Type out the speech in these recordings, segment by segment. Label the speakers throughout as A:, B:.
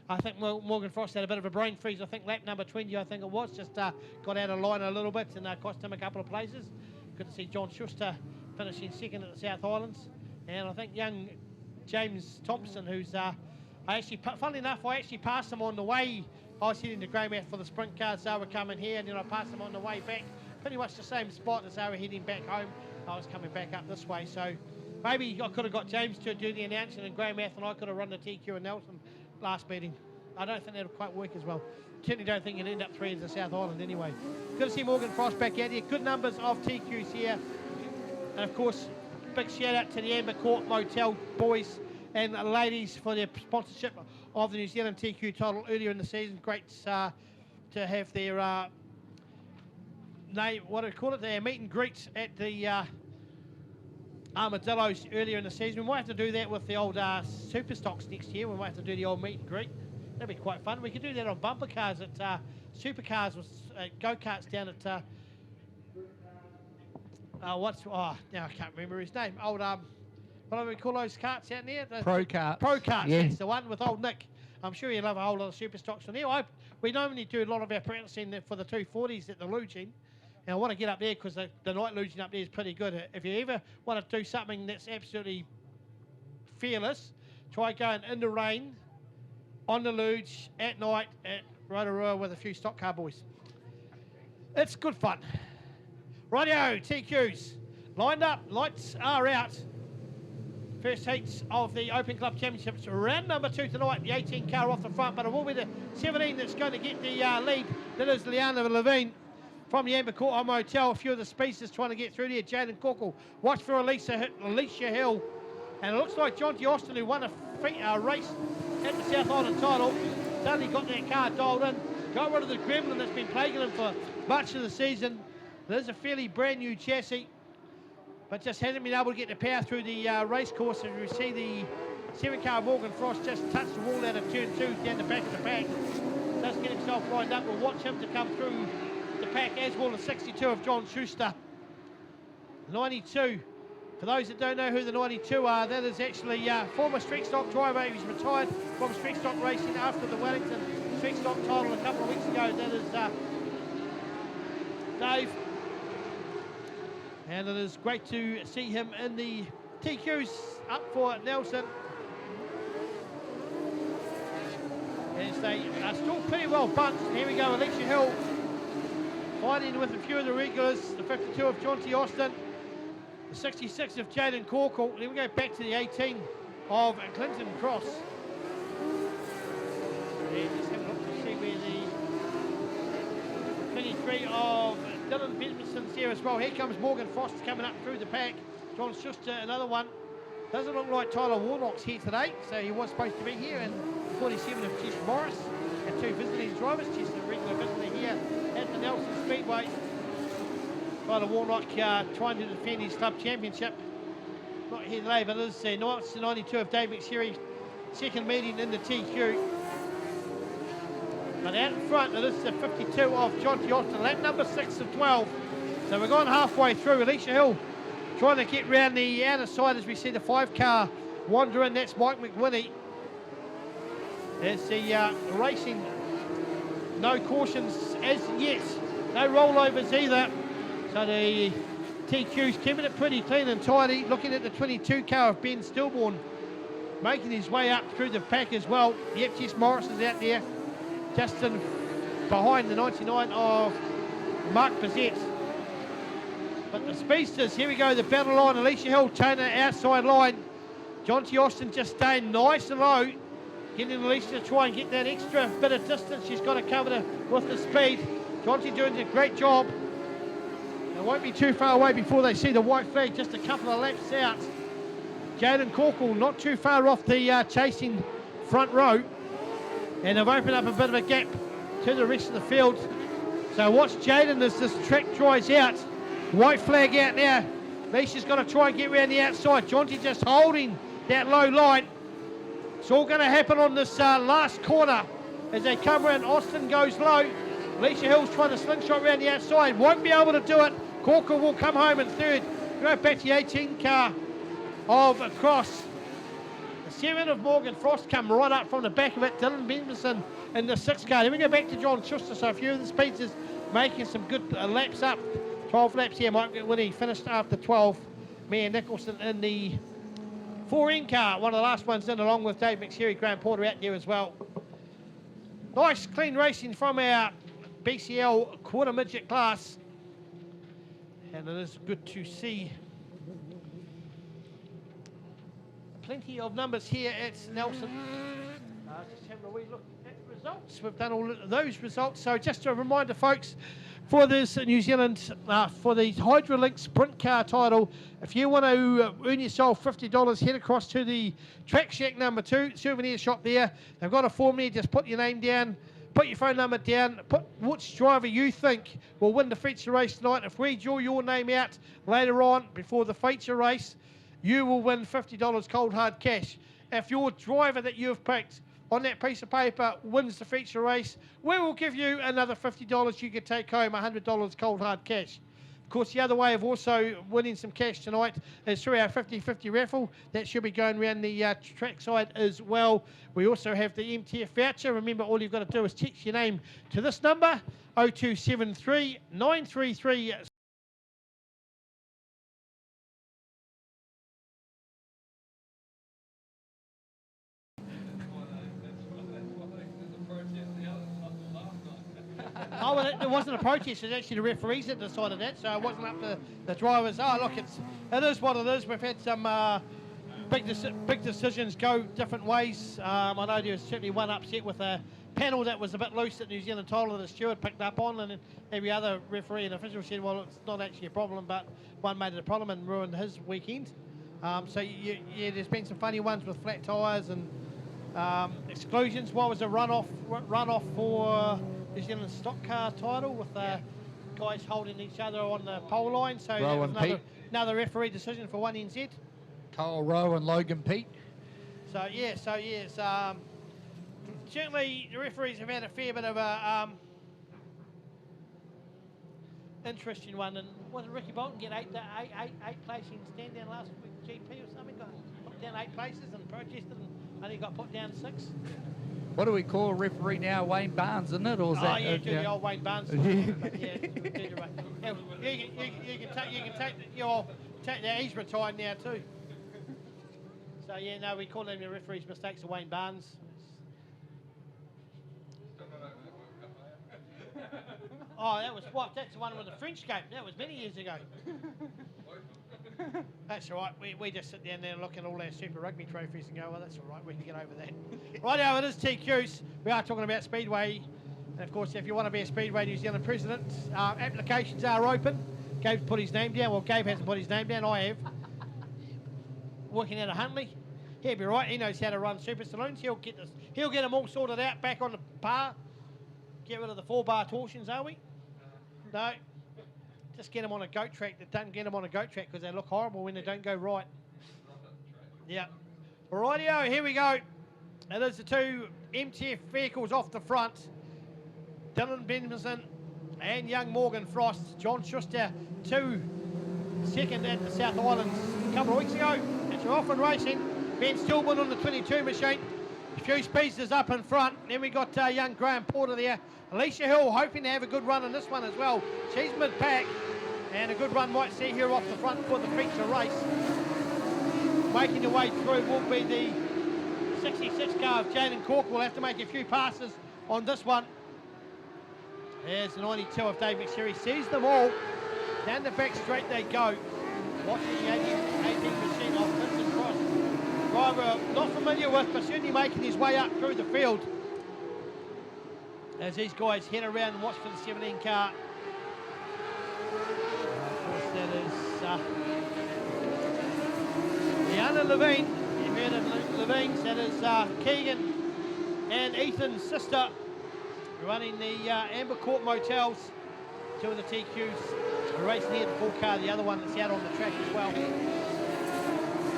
A: I think Morgan Frost had a bit of a brain freeze. I think lap number 20, I think it was, just got out of line a little bit and cost him a couple of places. Good to see John Schuster finishing second at the South Islands. And I think young James Thompson, who's, funnily enough, I actually passed him on the way. I was heading to Greymouth for the sprint cars. They were coming here, and then I passed him on the way back. Pretty much the same spot as they were heading back home. I was coming back up this way. So maybe I could have got James to do the announcing in Greymouth, and I could have run the TQ and Nelson last meeting. I don't think that'll quite work as well. Certainly don't think you'd end up 3 as the South Island anyway. Good to see Morgan Frost back out here. Good numbers of TQs here. And of course, big shout out to the Amber Court Motel boys and ladies for their sponsorship of the New Zealand TQ title earlier in the season. Great to have their their meet and greets at the Armadillos earlier in the season. We might have to do that with the old super stocks next year. We might have to do the old meet and greet. That'd be quite fun. We could do that on bumper cars at supercars with go-karts down at now I can't remember his name. Old what do we call those carts out there?
B: Pro carts.
A: Pro carts.
B: Yeah.
A: That's the one with old Nick. I'm sure you'll have a whole lot of super stocks on there. We normally do a lot of our practicing for the 240s at the Luging. And I want to get up there because the night Luging up there is pretty good. If you ever want to do something that's absolutely fearless, try going in the rain, on the luge, at night, at Rotorua with a few stock car boys. It's good fun. Rightio, TQs. Lined up, lights are out. First heats of the Open Club Championships. Round number 2 tonight, the 18 car off the front, but it will be the 17 that's going to get the lead. That is Liana Levine from the Amber Court Motel. A few of the speedsters trying to get through there. Jaden Corkle. Watch for Alicia Hill. And it looks like John T. Austin, who won a race at the South Island title, suddenly got that car dialed in. Got rid of the gremlin that's been plaguing him for much of the season. There's a fairly brand new chassis, but just hasn't been able to get the power through the race course. And you see the 7-car Morgan Frost just touch the wall out of turn 2 down the back of the pack. Does get himself lined up. We'll watch him to come through the pack, as will the 62 of John Schuster. 92. For those that don't know who the 92 are, that is actually former street stock driver. He's retired from street stock racing after the Wellington street stock title a couple of weeks ago. That is Dave. And it is great to see him in the TQs up for Nelson. As they are still pretty well bunched. Here we go, Alicia Hill fighting with a few of the regulars. The 52 of John T. Austin. The 66 of Jaden Corkle. Then we go back to the 18 of Clinton Cross. And just have a look to see where the 23 of Dylan Bennison's here as well. Here comes Morgan Frost coming up through the pack. John Schuster, another one. Doesn't look like Tyler Warnock's here today, so he was supposed to be here. And 47 of Jess Morris and 2 visiting drivers. Jess, a regular visitor here at the Nelson Speedway. Tyler Warnock trying to defend his club championship. Not here today, but it is the 92 of Dave McSherry, second meeting in the TQ. But out in front, it is the 52 of John T. Austin, lap number 6 of 12. So we're going halfway through. Alicia Hill trying to get round the outer side as we see the 5-car wander in. That's Mike McWhinney. As the racing, no cautions as yet. No rollovers either. So the TQ's keeping it pretty clean and tidy. Looking at the 22 car of Ben Stillborn, making his way up through the pack as well. Yep, Jess Morris is out there. Justin behind the 99 of Mark Bazette. But the speedsters, here we go, the battle line. Alicia Hill, Taylor outside line. John T. Austin just staying nice and low. Getting Alicia to try and get that extra bit of distance. She's got to cover with the speed. John T. doing a great job. It won't be too far away before they see the white flag, just a couple of laps out. Jaden Corkle not too far off the chasing front row. And they've opened up a bit of a gap to the rest of the field. So watch Jaden as this track dries out. White flag out now. Alicia's got to try and get around the outside. Jonty just holding that low line. It's all going to happen on this last corner as they come around. Austin goes low. Alicia Hill's trying to slingshot around the outside. Won't be able to do it. Corker will come home in third. Go back to the 18 car of Cross. The 7 of Morgan Frost come right up from the back of it. Dylan Benderson in the 6th car. Then we go back to John Schuster. So a few of the speeds is making some good laps up. 12 laps here. Mike McWhinney finished after 12. Mia Nicholson in the 4N car. One of the last ones in, along with Dave McSherry, Graham Porter out there as well. Nice, clean racing from our BCL quarter midget class. And it is good to see plenty of numbers here at Nelson. Just having a wee look at results. We've done all of those results. So just a reminder, folks, for this New Zealand, for the Hydrolink Sprint Car title, if you want to earn yourself $50, head across to the Track Shack number 2 souvenir shop there. They've got a form there. Just put your name down, put your phone number down, put which driver you think will win the feature race tonight. If we draw your name out later on before the feature race, you will win $50 cold hard cash. If your driver that you've picked on that piece of paper wins the feature race, we will give you another $50. You can take home $100 cold hard cash. Of course, the other way of also winning some cash tonight is through our 50-50 raffle. That should be going around the track side as well. We also have the MTF voucher. Remember, all you've got to do is text your name to this number, 0273 933. Oh, well, it wasn't a protest. It was actually the referees that decided that, so it wasn't up to the drivers. Oh, look, it is what it is. We've had some big decisions go different ways. I know there was certainly one upset with a panel that was a bit loose at New Zealand title that the steward picked up on, and every other referee and official said, well, it's not actually a problem, but one made it a problem and ruined his weekend. So, yeah, there's been some funny ones with flat tyres and exclusions. What was a runoff for New Zealand stock car title with guys holding each other on the pole line. So that was another referee decision for 1NZ.
B: Kyle Rowe and Logan Pete.
A: So yes, certainly the referees have had a fair bit of a interesting one. And wasn't Ricky Bolton get eight placing stand down last week GP or something? Got put down 8 places and protested and only got put down 6.
B: What do we call a referee now? Wayne Barnes, isn't it? Or is that,
A: yeah, the old Wayne Barnes. You can take that. He's retired now too. So yeah, no, we call them the referees' mistakes of Wayne Barnes. Oh, that was what? That's the one with the French game. That was many years ago. That's all right. We just sit down there and look at all our Super Rugby trophies and go, well, that's all right. We can get over that. Right now, it is TQs. We are talking about Speedway. And, of course, if you want to be a Speedway New Zealand president, applications are open. Gabe's put his name down. Well, Gabe hasn't put his name down. I have. Working out of Huntley. He'll be right. He knows how to run super saloons. He'll get them all sorted out back on the bar. Get rid of the 4-bar torsions, are we? No. Just get them on a goat track. Don't get them on a goat track because they look horrible when they don't go right. Yeah. Rightio, here we go. And there's the 2 MTF vehicles off the front. Dylan Benderson and young Morgan Frost. John Schuster, 2 second at the South Islands a couple of weeks ago. It's off and racing. Ben Stillman on the 22 machine. A few speedsters up in front. Then we got young Graham Porter there. Alicia Hill hoping to have a good run in this one as well. She's mid-pack. And a good run might see her off the front for the feature race. Making her way through will be the 66 car of Jayden Cork. Will have to make a few passes on this one. There's the 92 of Dave McSherry. Sees them all. Down the back straight they go. Watching the 18 machine off Vincent Cross. Driver not familiar with, but certainly making his way up through the field. As these guys head around and watch for the 17 car. That is Liana Levine. You heard of Levine's. That is Keegan and Ethan's sister running the Amber Court Motels. 2 of the TQs racing here, the 4 car, the other one that's out on the track as well.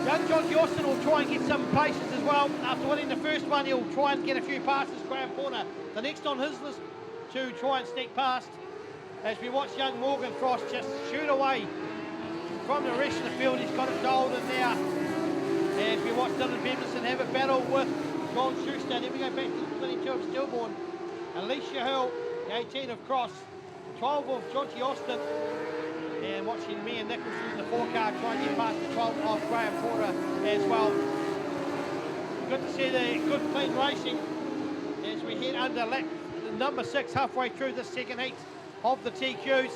A: Young John Austin will try and get some places as well. After winning the first one, he'll try and get a few passes. Graham Porter, the next on his list to try and sneak past. As we watch young Morgan Frost just shoot away from the rest of the field. He's got it dialed in now. As we watch Dylan Benderson have a battle with John Schuster. Then we go back to the 22 of Stillborn. Alicia Hill, the 18 of Cross, 12 of Jonty Austin. And watching me and Nicholson in the 4 car try and get past the 12 of Graham Porter as well. Good to see the good clean racing as we head under lap number 6 halfway through the second heat of the TQs.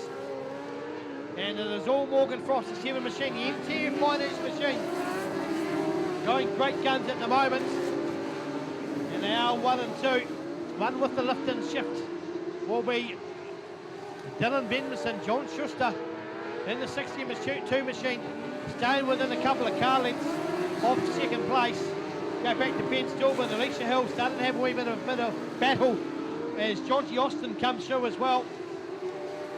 A: And it is all Morgan Frost, the 7 machine, the interior finance machine. Going great guns at the moment. And they are 1 and 2. One with the lift and shift will be Dylan Benderson, John Schuster in the 62 machine, staying within a couple of car lengths of second place. Go back to Ben Stillman, Alicia Hill starting to have a wee bit of battle as Jonty Austin comes through as well.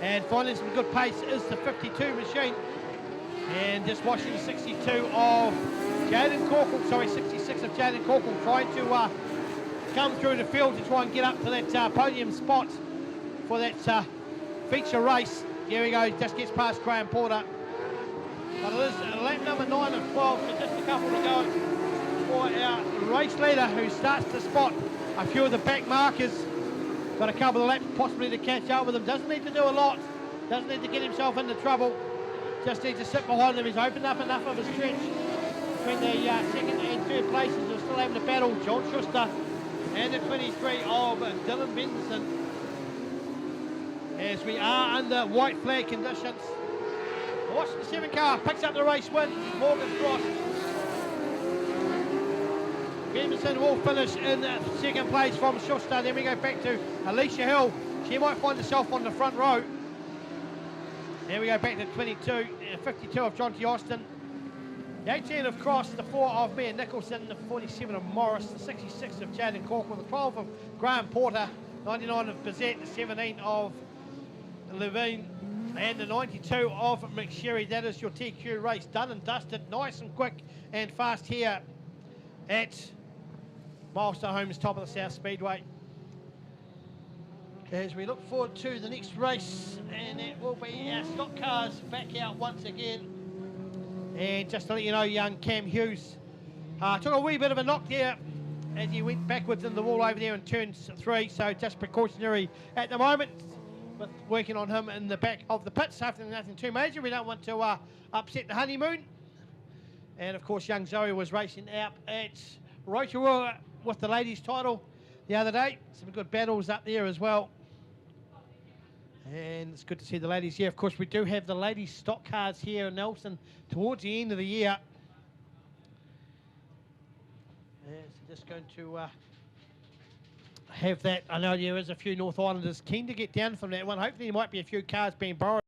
A: And finding some good pace is the 52 machine. And just watching the 62 of Jaden Corkle, sorry, 66 of Jaden Corkle trying to come through the field to try and get up to that podium spot for that feature race. Here we go, just gets past Graham Porter. But it is lap number 9 of 12, so just a couple to go for our race leader who starts to spot a few of the back markers. Got a couple of laps possibly to catch up with him. Doesn't need to do a lot, doesn't need to get himself into trouble. Just needs to sit behind him. He's opened up enough of his stretch between the second and third places. We're still having to battle John Schuster and the 23 of Dylan Benderson. As we are under white flag conditions. Watch the 7 car, picks up the race win, Morgan Frost. Benderson will finish in second place from Schuster. Then we go back to Alicia Hill. She might find herself on the front row. Then we go back to 52 of Jonty Austin. The 18 of Cross, the 4 of Mia Nicholson, the 47 of Morris, the 66 of Jaden Corkle, the 12 of Graham Porter, 99 of Bizette, the 17 of Levine, and the 92 of McSherry. That is your TQ race done and dusted, nice and quick and fast here at Milestone Homes, top of the South Speedway. As we look forward to the next race, and it will be our stock cars back out once again. And just to let you know, young Cam Hughes took a wee bit of a knock there as he went backwards in the wall over there in turn 3, so just precautionary at the moment. With working on him in the back of the pits, hopefully nothing too major. We don't want to upset the honeymoon. And of course, young Zoe was racing out at Rotorua with the ladies' title the other day. Some good battles up there as well. And it's good to see the ladies here. Of course, we do have the ladies' stock cars here in Nelson towards the end of the year. And so just going to have that. I know there is a few North Islanders keen to get down from that one. Hopefully there might be a few cars being borrowed.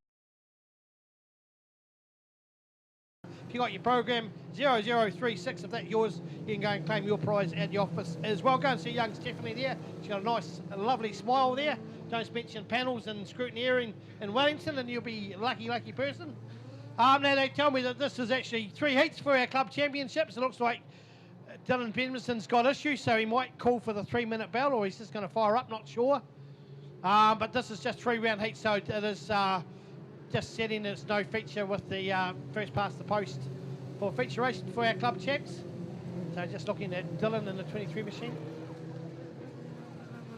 A: If you got your program 0036, if that's yours, you can go and claim your prize at the office as well. Go and see young Stephanie there. She's got a nice, lovely smile there. Don't mention panels and scrutineering in Wellington, and you'll be a lucky person. Now they tell me that this is actually 3 heats for our club championships. It looks like Dylan Benderson's got issues, so he might call for the 3-minute bell, or he's just going to fire up, not sure. But this is just 3-round heat, so it is just setting its no feature with the first past the post for feature racing for our club champs. So just looking at Dylan in the 23 machine.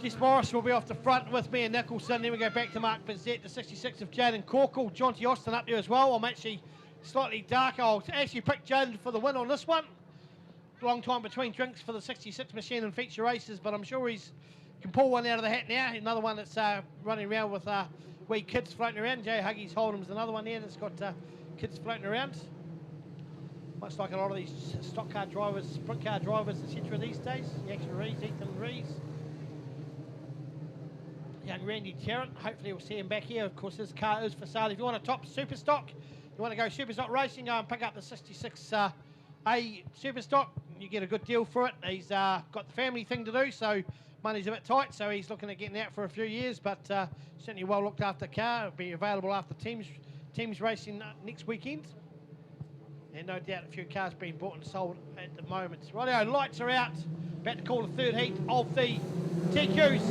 A: Jess Morris will be off the front with me and Nicholson. Then we go back to Mark Bizette, the 66 of Jaden Corkle. Jonty Austin up there as well. I'm actually slightly dark. I'll actually pick Jaden for the win on this one. Long time between drinks for the 66 machine and feature races, but I'm sure he's can pull one out of the hat now. Another one that's running around with wee kids floating around. Jay Huggies Hold'em's another one there that's got kids floating around. Much like a lot of these stock car drivers, sprint car drivers, etc. these days. Jackson Rees, Ethan Rees. Young Randy Tarrant, hopefully we'll see him back here. Of course, his car is for sale. If you want a top super stock, you want to go super stock racing, go and pick up the 66 A super stock. You get a good deal for it. He's got the family thing to do, so money's a bit tight, so he's looking at getting out for a few years, but certainly well looked after car. It'll be available after teams racing next weekend. And no doubt a few cars being bought and sold at the moment. Rightio, lights are out. About to call the third heat of the TQs.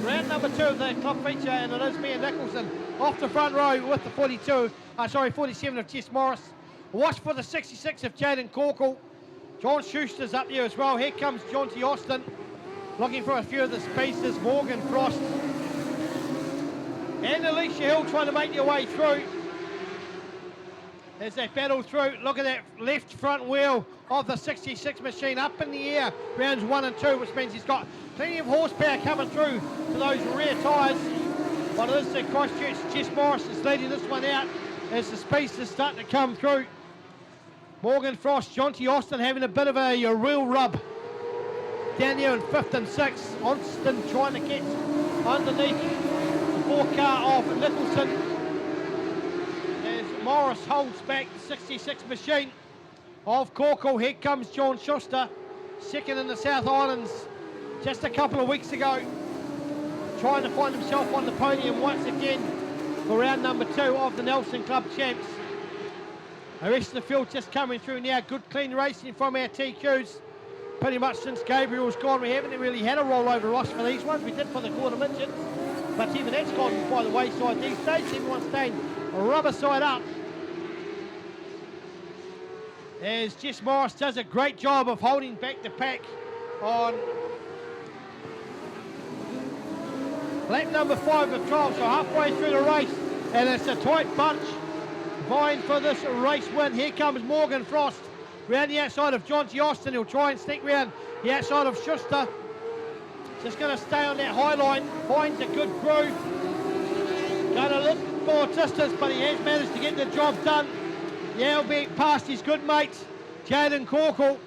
A: Round number 2 of the club feature, and it is me and Nicholson off the front row with the 47 of Jess Morris. Watch for the 66 of Jaden Corkle. John Schuster's up there as well. Here comes Jonty Austin, looking for a few of the spaces. Morgan Frost and Alicia Hill trying to make their way through. As they battle through, look at that left front wheel of the 66 machine up in the air, rounds 1 and 2, which means he's got plenty of horsepower coming through to those rear tyres. But it is the Christchurch. Jess Morris is leading this one out as the space is starting to come through. Morgan Frost, Jonty Austin having a bit of a real rub down there in 5th and 6th. Austin trying to get underneath the 4 car of Nicholson. Morris holds back the 66 machine of Corkle. Here comes John Schuster, second in the South Islands just a couple of weeks ago, trying to find himself on the podium once again for round number 2 of the Nelson Club Champs. The rest of the field just coming through now. Good clean racing from our TQs. Pretty much since Gabriel's gone, we haven't really had a rollover, Ross, for these ones. We did for the quarter midgets, but even that's gone by the wayside these days. Everyone's staying rubber side up. As Jess Morris does a great job of holding back the pack on lap number 5 of 12, so halfway through the race, and it's a tight bunch vying for this race win. Here comes Morgan Frost round the outside of Jonty Austin. He'll try and sneak round the outside of Schuster. Just going to stay on that high line, finds a good groove. Going a little more distance, but he has managed to get the job done. Yeah, being past his good mate, Jaden Corkle.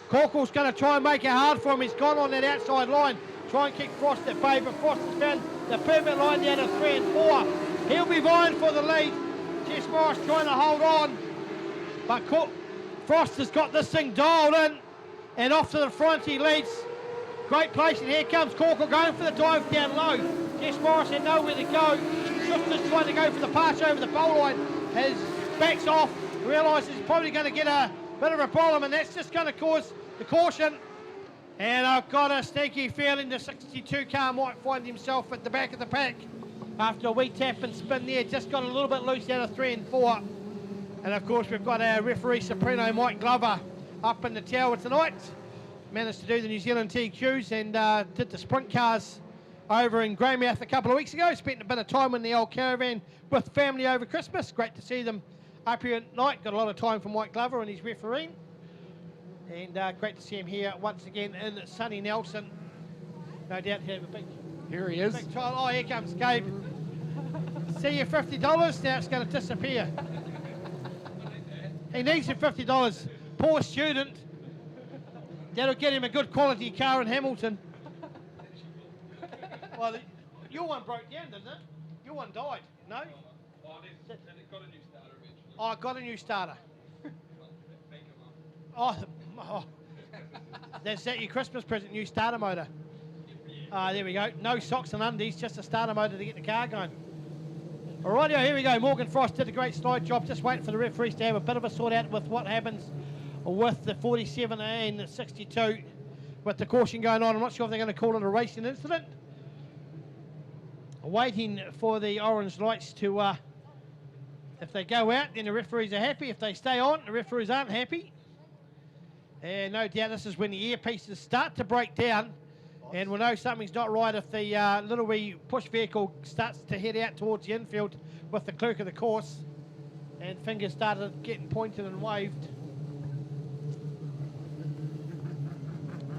A: Corkle's going to try and make it hard for him. He's gone on that outside line. Try and kick Frost at bay, but Frost has found the perfect line down to 3 and 4. He'll be vying for the lead. Jess Morris trying to hold on, but Frost has got this thing dialed in, and off to the front he leads. Great place, and here comes Corkle going for the dive down low. Jess Morris had nowhere to go. Schuster's trying to go for the pass over the pole line. His backs off, realises he's probably going to get a bit of a problem, and that's just going to cause the caution. And I've got a sneaky feeling the 62 car might find himself at the back of the pack after a wee tap and spin there. Just got a little bit loose out of 3 and 4. And of course we've got our referee Soprano Mike Glover up in the tower tonight. Managed to do the New Zealand TQs and did the sprint cars over in Greymouth a couple of weeks ago. Spent a bit of time in the old caravan with family over Christmas. Great to see them up here at night. Got a lot of time from Mike Glover and his refereeing. And great to see him here once again in sunny Nelson. No doubt he have a big...
B: Here he is.
A: Big trial. Oh, here comes Gabe. See your $50, now it's going to disappear. He needs your $50. Poor student. That'll get him a good quality car in Hamilton. Well, your one broke down, didn't it? Your one died, no?
C: Oh, then it got a new starter eventually.
A: Oh, I got a new starter. Oh, that's that your Christmas present, new starter motor. There we go. No socks and undies, just a starter motor to get the car going. Alrighty, here we go. Morgan Frost did a great slide job. Just waiting for the referees to have a bit of a sort out with what happens with the 47 and the 62 with the caution going on. I'm not sure if they're going to call it a racing incident. Waiting for the orange lights to, if they go out, then the referees are happy. If they stay on, the referees aren't happy. And no doubt this is when the earpieces start to break down. And we'll know something's not right if the little wee push vehicle starts to head out towards the infield with the clerk of the course. And fingers started getting pointed and waved.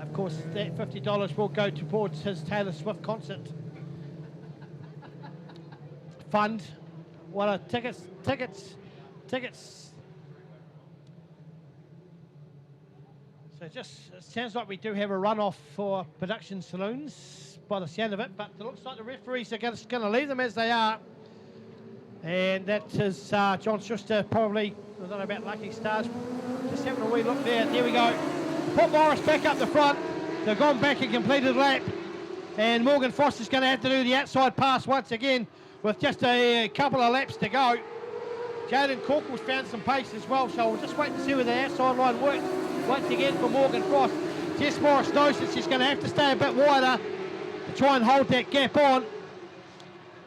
A: Of course, that $50 will go towards his Taylor Swift concert fund. What are tickets. So it sounds like we do have a runoff for production saloons by the sound of it, but it looks like the referees are going to leave them as they are. And that is John Schuster, probably, I don't know about Lucky Stars, just having a wee look there. There we go. Put Morris back up the front. They've gone back and completed a lap. And Morgan Frost is going to have to do the outside pass once again with just a couple of laps to go. Jaden Corkle's found some pace as well, so we'll just wait to see where the outside line works. Once again for Morgan Frost. Jess Morris knows that she's going to have to stay a bit wider to try and hold that gap on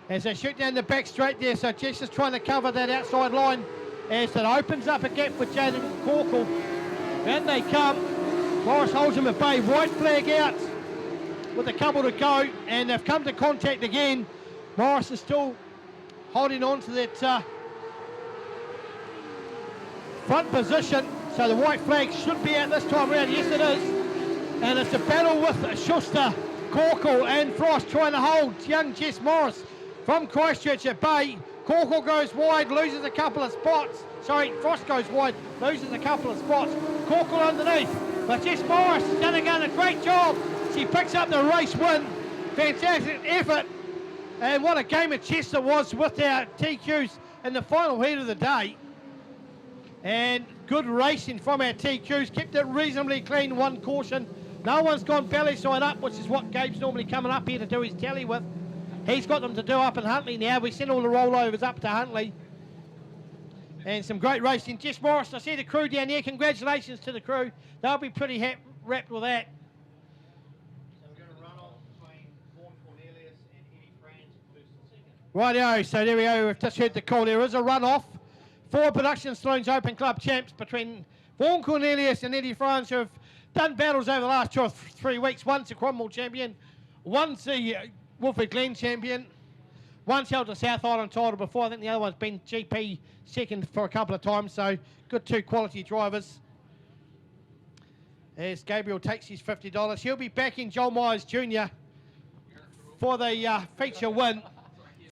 A: as they shoot down the back straight there. So Jess is trying to cover that outside line as it opens up a gap for Jaden Corkle, Out they come. Morris holds him at bay. White flag out with a couple to go, and they've come to contact again. Morris is still holding on to that front position, so the white flag should be out this time round. Yes, it is. And it's a battle with Schuster, Corkle and Frost trying to hold young Jess Morris from Christchurch at bay. Corkle goes wide, loses a couple of spots. Sorry, Frost goes wide, loses a couple of spots. Corkle underneath, but Jess Morris has done again a great job. She picks up the race win. Fantastic effort. And what a game of chess it was with our TQs in the final heat of the day. And good racing from our TQs. Kept it reasonably clean, one caution. No one's gone belly side up, which is what Gabe's normally coming up here to do his tally with. He's got them to do up in Huntley now. We send all the rollovers up to Huntley. And some great racing. Jess Morris, I see the crew down there. Congratulations to the crew. They'll be pretty wrapped with that.
D: So we're going to run off between Vaughan Cornelius and Eddie Franz first and second.
A: Rightio, so there we go. We've just heard the call. There is a run-off for Production Saloons Open Club champs between Vaughan Cornelius and Eddie Franz, who have done battles over the last 2 or 3 weeks. One's a Cromwell champion, one's the Wolford Glen champion, one's held the South Island title before. I think the other one's been GP second for a couple of times, so good 2 quality drivers. As Gabriel takes his $50, he'll be back in Joel Myers Jr. for the feature win.